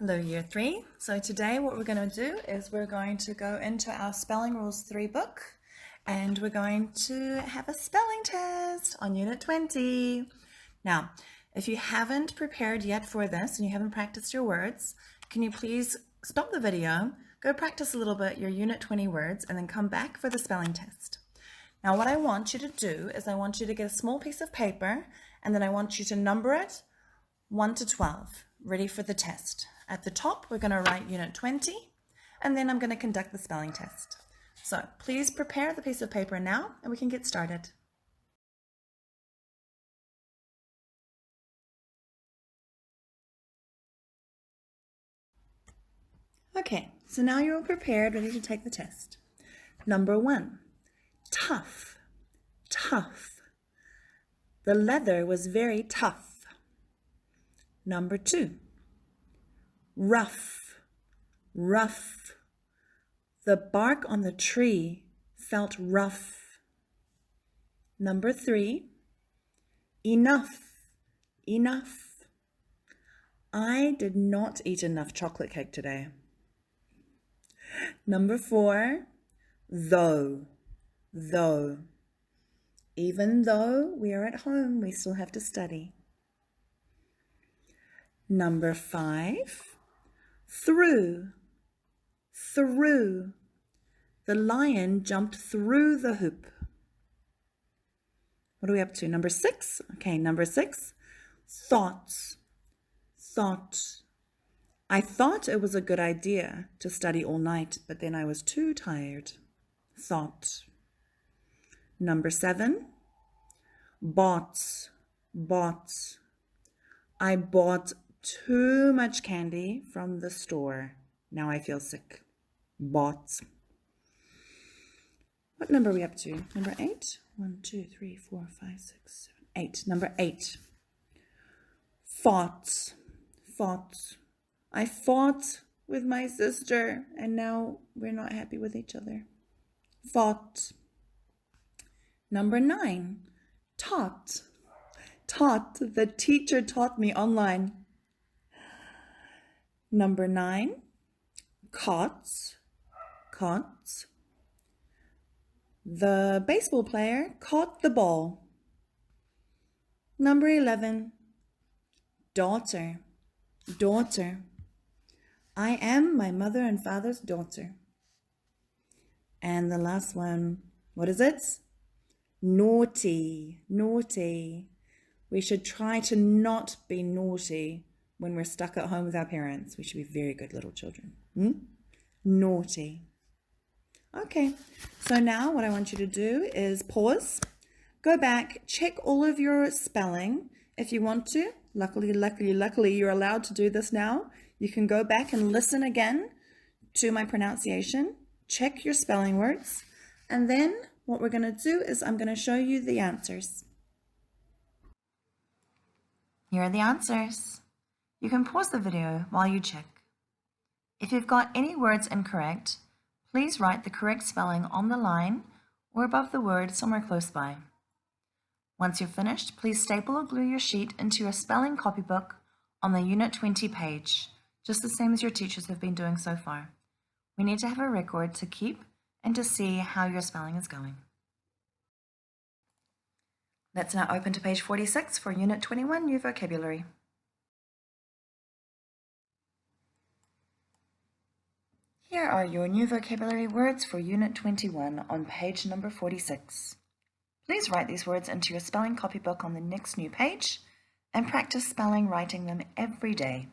Hello Year 3. So today what we're going to do is we're going to go into our Spelling Rules 3 book and we're going to have a spelling test on Unit 20. Now, if you haven't prepared yet for this and you haven't practiced your words, can you please stop the video, go practice a little bit your Unit 20 words and then come back for the spelling test. Now what I want you to do is I want you to get a small piece of paper and then I want you to number it 1 to 12, ready for the test. At the top, we're going to write Unit 20, and then I'm going to conduct the spelling test. So please prepare the piece of paper now, and we can get started. Okay, so now you're all prepared, ready to take the test. Number 1, tough, tough. The leather was very tough. Number 2, rough, rough. The bark on the tree felt rough. Number 3, enough, enough. I did not eat enough chocolate cake today. Number 4, though, though. Even though we are at home, we still have to study. Number 5, through, through. The lion jumped through the hoop. What are we up to? Number 6? Okay, number 6, thoughts, thought. I thought it was a good idea to study all night, but then I was too tired. Thought. Number 7, bought, bought. I bought too much candy from the store. Now I feel sick. Bought. What number are we up to? Number 8? 1, 2, 3, 4, 5, 6, 7, 8. Number 8. Fought. Fought. I fought with my sister and now we're not happy with each other. Fought. Number 9. Taught. Taught. The teacher taught me online. Number 9, caught, caught. The baseball player caught the ball. Number 11, daughter, daughter. I am my mother and father's daughter. And the last one, what is it? Naughty, naughty. We should try to not be naughty when we're stuck at home with our parents. We should be very good little children. Naughty. Okay, so now what I want you to do is pause, go back, check all of your spelling if you want to. Luckily, you're allowed to do this now. You can go back and listen again to my pronunciation, check your spelling words, and then what we're going to do is I'm going to show you the answers. Here are the answers. You can pause the video while you check. If you've got any words incorrect, please write the correct spelling on the line or above the word somewhere close by. Once you're finished, please staple or glue your sheet into your spelling copybook on the Unit 20 page, just the same as your teachers have been doing so far. We need to have a record to keep and to see how your spelling is going. Let's now open to page 46 for Unit 21, New Vocabulary. Here are your new vocabulary words for Unit 21 on page number 46. Please write these words into your spelling copybook on the next new page and practice writing them every day.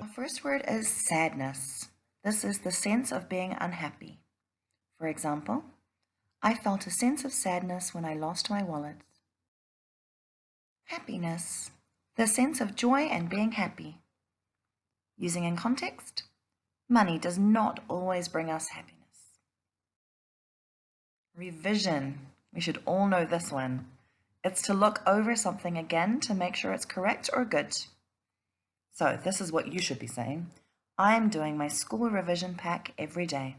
Our first word is sadness. This is the sense of being unhappy. For example, I felt a sense of sadness when I lost my wallet. Happiness, the sense of joy and being happy. Using in context, money does not always bring us happiness. Revision. We should all know this one. It's to look over something again to make sure it's correct or good. So this is what you should be saying. I'm doing my school revision pack every day.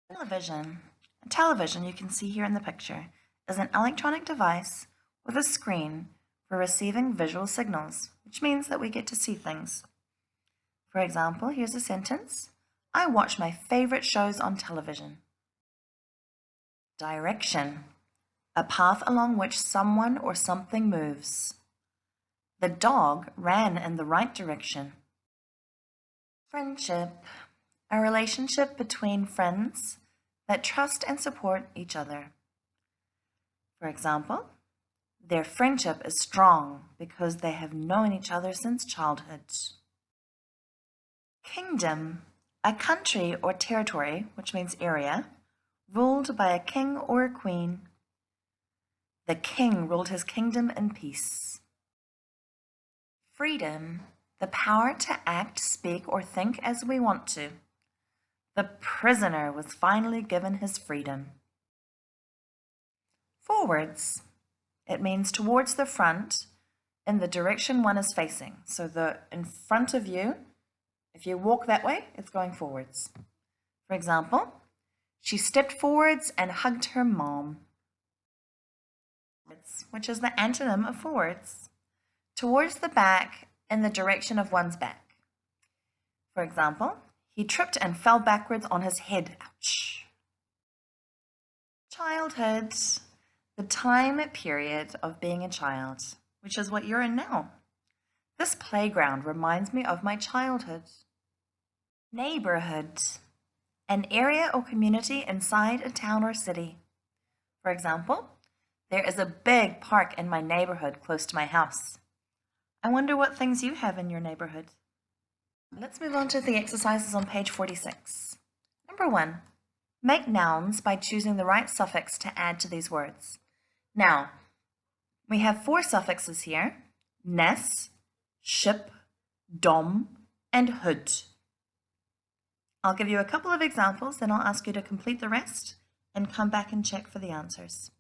Television. A television you can see here in the picture is an electronic device with a screen for receiving visual signals, which means that we get to see things. For example, here's a sentence. I watch my favorite shows on television. Direction, a path along which someone or something moves. The dog ran in the right direction. Friendship, a relationship between friends that trust and support each other. For example, their friendship is strong because they have known each other since childhood. Kingdom, a country or territory, which means area, ruled by a king or a queen. The king ruled his kingdom in peace. Freedom, the power to act, speak, or think as we want to. The prisoner was finally given his freedom. Forwards, it means towards the front in the direction one is facing. So in front of you, if you walk that way, it's going forwards. For example, she stepped forwards and hugged her mom, which is the antonym of forwards. Towards the back in the direction of one's back. For example, he tripped and fell backwards on his head. Ouch. Childhood, the time period of being a child, which is what you're in now. This playground reminds me of my childhood. Neighborhood, an area or community inside a town or city. For example, there is a big park in my neighborhood close to my house. I wonder what things you have in your neighborhood. Let's move on to the exercises on page 46. Number 1, make nouns by choosing the right suffix to add to these words. Now, we have 4 suffixes here: ness, ship, dom, and hood. I'll give you a couple of examples, then I'll ask you to complete the rest and come back and check for the answers.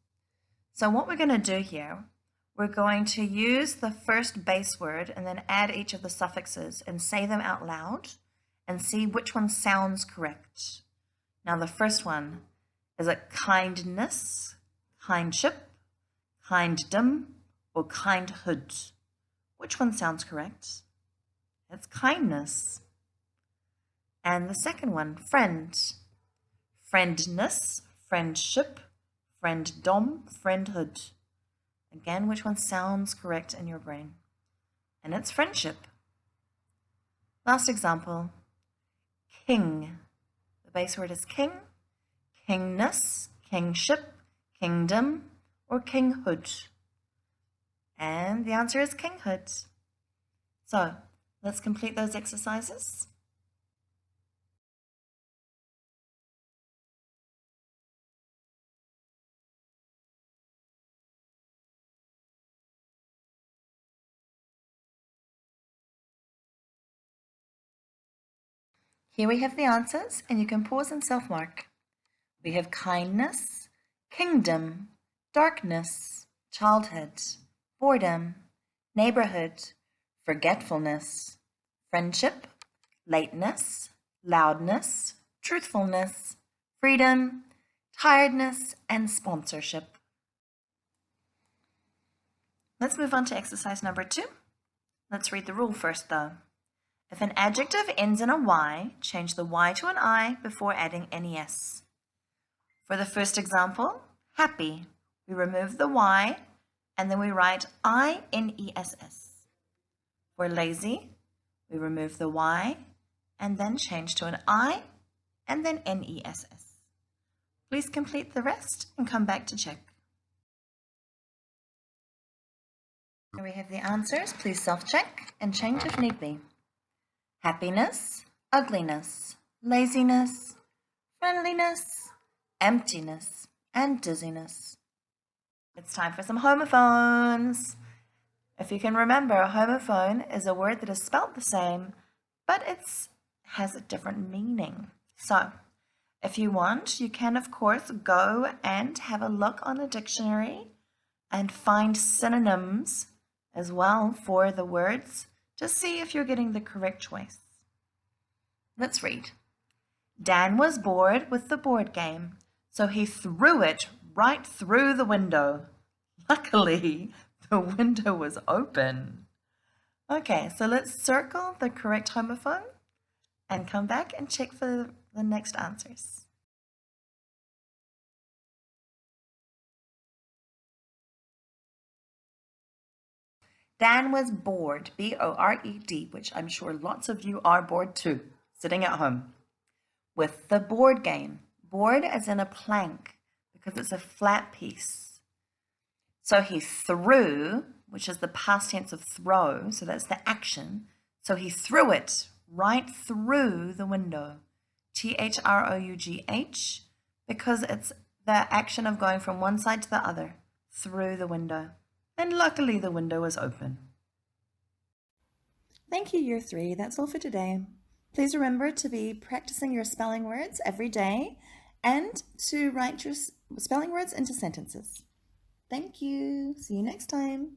So what we're going to do here, we're going to use the first base word and then add each of the suffixes and say them out loud and see which one sounds correct. Now the first one, is it kindness, kindship, kinddom, or kindhood? Which one sounds correct? It's kindness. And the second one, friend, friendness, friendship, frienddom, friendhood. Again, which one sounds correct in your brain? And it's friendship. Last example, king. The base word is king, kingness, kingship, kingdom, or kinghood. And the answer is kinghood. So let's complete those exercises. Here we have the answers, and you can pause and self-mark. We have kindness, kingdom, darkness, childhood, boredom, neighborhood, forgetfulness, friendship, lateness, loudness, truthfulness, freedom, tiredness, and sponsorship. Let's move on to exercise number 2. Let's read the rule first though. If an adjective ends in a Y, change the Y to an I before adding NES. For the first example, happy, we remove the Y and then we write INESS. For lazy, we remove the Y and then change to an I and then NESS. Please complete the rest and come back to check. Here we have the answers. Please self-check and change if need be. Happiness, ugliness, laziness, friendliness, emptiness, and dizziness. It's time for some homophones. If you can remember, a homophone is a word that is spelt the same, but it has a different meaning. So, if you want, you can of course go and have a look on a dictionary and find synonyms as well for the words. Just see if you're getting the correct choice. Let's read. Dan was bored with the board game, so he threw it right through the window. Luckily, the window was open. Okay, so let's circle the correct homophone and come back and check for the next answers. Dan was bored, B-O-R-E-D, which I'm sure lots of you are bored too, sitting at home, with the board game. Board as in a plank, because it's a flat piece. So he threw, which is the past tense of throw, so that's the action. So he threw it right through the window. T-H-R-O-U-G-H, because it's the action of going from one side to the other, through the window. And luckily the window was open. Thank you, Year 3. That's all for today. Please remember to be practicing your spelling words every day and to write your spelling words into sentences. Thank you. See you next time.